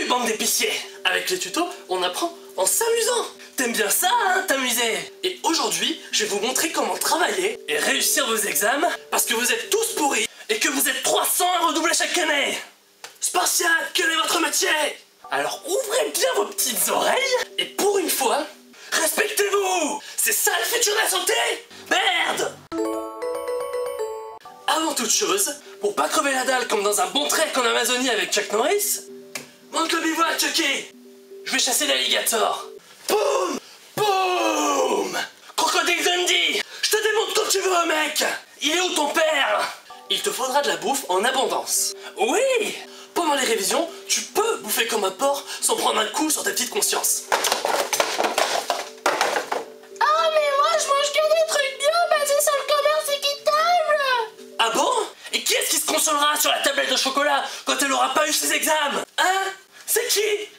Salut bande d'épiciers! Avec les tutos, on apprend en s'amusant! T'aimes bien ça, hein, t'amuser? Et aujourd'hui, je vais vous montrer comment travailler et réussir vos examens parce que vous êtes tous pourris et que vous êtes 300 à redoubler chaque année! Spartiate, quel est votre métier? Alors ouvrez bien vos petites oreilles et pour une fois, respectez-vous! C'est ça le futur de la santé? Merde! Avant toute chose, pour pas crever la dalle comme dans un bon trek en Amazonie avec Chuck Norris, monte le bivouac, Chucky! Je vais chasser l'alligator! Boum! Boum! Crocodile Dundee! Je te démonte quand tu veux, mec! Il est où ton père? Il te faudra de la bouffe en abondance. Oui! Pendant les révisions, tu peux bouffer comme un porc sans prendre un coup sur ta petite conscience. Ah mais moi je mange que des trucs bio basés sur le commerce équitable! Ah bon? Et qui est-ce qui se consolera sur la tablette de chocolat quand elle aura pas eu ses examens? Hein? C'est qui?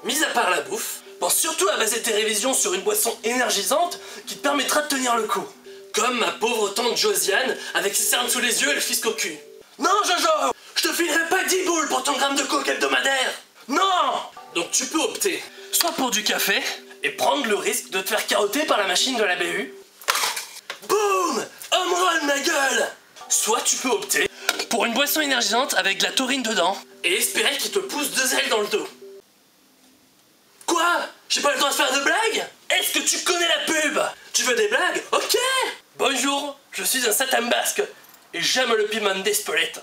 Mis à part la bouffe, pense surtout à baser tes révisions sur une boisson énergisante qui te permettra de tenir le coup. Comme ma pauvre tante Josiane avec ses cernes sous les yeux et le fisc au cul. Non Jojo! Je te filerai pas 10 boules pour ton gramme de coke hebdomadaire! Non! Donc tu peux opter soit pour du café et prendre le risque de te faire carotter par la machine de la BU. Boum! Home run ma gueule! Soit tu peux opter pour une boisson énergisante avec de la taurine dedans et espérer qu'il te pousse 2 ailes dans le dos. Quoi? J'ai pas le droit de faire de blagues? Est-ce que tu connais la pub? Tu veux des blagues? Ok! Bonjour, je suis un satan basque et j'aime le piment d'Espelette.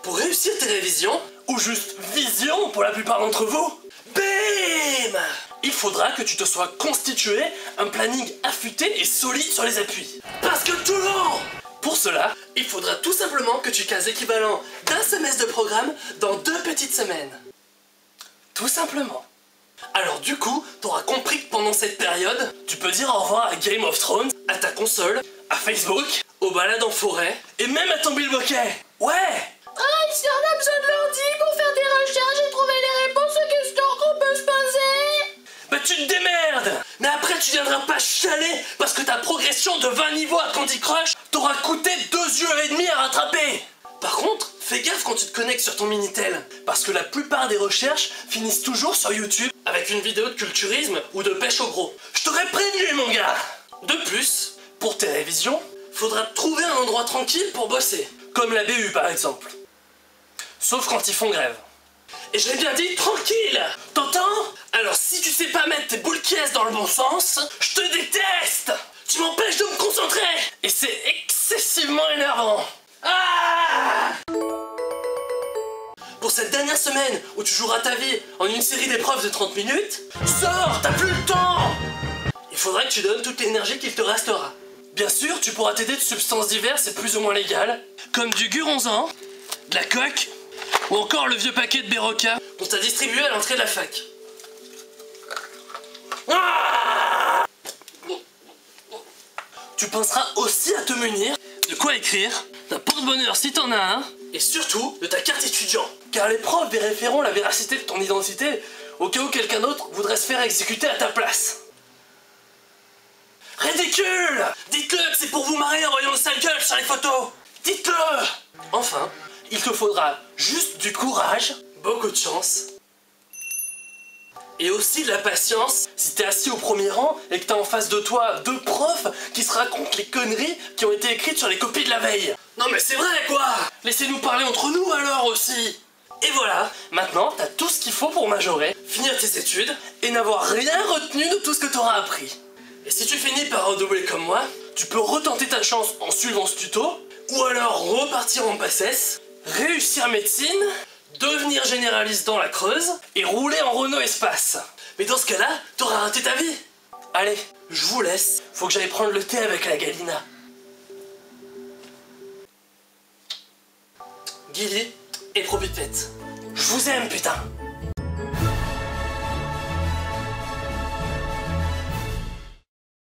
Pour réussir tes révisions, ou juste vision pour la plupart d'entre vous, BIM! Il faudra que tu te sois constitué un planning affûté et solide sur les appuis. Parce que tout le long! Pour cela, il faudra tout simplement que tu cases l'équivalent d'un semestre de programme dans 2 petites semaines. Tout simplement. Alors du coup, t'auras compris que pendant cette période, tu peux dire au revoir à Game of Thrones, à ta console, à Facebook, aux balades en forêt, et même à ton bilboquet. Ouais! Ah, si on a besoin de l'ordi pour faire des recherches et trouver les réponses aux questions qu'on peut se poser! Bah tu te démerdes! Mais après tu viendras pas chialer parce que ta progression de 20 niveaux à Candy Crush t'aura coûté 2 yeux et demi à rattraper! Par contre, fais gaffe quand tu te connectes sur ton Minitel, parce que la plupart des recherches finissent toujours sur YouTube avec une vidéo de culturisme ou de pêche au gros. Je t'aurais prévenu mon gars! De plus, pour tes révisions, faudra trouver un endroit tranquille pour bosser, comme la BU par exemple. Sauf quand ils font grève. Et je l'ai bien dit, tranquille! T'entends? Alors si tu sais pas mettre tes boules qui dans le bon sens, je te déteste! Tu m'empêches de me concentrer! Et c'est excessivement énervant! Ah! Pour cette dernière semaine où tu joueras ta vie en une série d'épreuves de 30 minutes, sors, t'as plus le temps! Il faudra que tu donnes toute l'énergie qu'il te restera. Bien sûr, tu pourras t'aider de substances diverses et plus ou moins légales, comme du guronzan, de la coque, ou encore le vieux paquet de Berocca qu'on t'a distribué à l'entrée de la fac. Ah! Tu penseras aussi à te munir de quoi écrire, d'un porte-bonheur si t'en as un, et surtout de ta carte étudiant. Car les profs vérifieront la véracité de ton identité au cas où quelqu'un d'autre voudrait se faire exécuter à ta place. Ridicule! Dites-le que c'est pour vous marrer en voyant le sale gueule sur les photos! Dites-le! Enfin, il te faudra juste du courage, beaucoup de chance, et aussi de la patience si t'es assis au premier rang et que t'as en face de toi 2 profs qui se racontent les conneries qui ont été écrites sur les copies de la veille. Non mais c'est vrai quoi! Laissez-nous parler entre nous alors aussi! Et voilà, maintenant t'as tout ce qu'il faut pour majorer, finir tes études et n'avoir rien retenu de tout ce que t'auras appris. Et si tu finis par redoubler comme moi, tu peux retenter ta chance en suivant ce tuto, ou alors repartir en PACES, réussir médecine, devenir généraliste dans la Creuse et rouler en Renault Espace. Mais dans ce cas-là, t'auras raté ta vie. Allez, je vous laisse, faut que j'aille prendre le thé avec la Galina. Guilly et Propipette, je vous aime putain.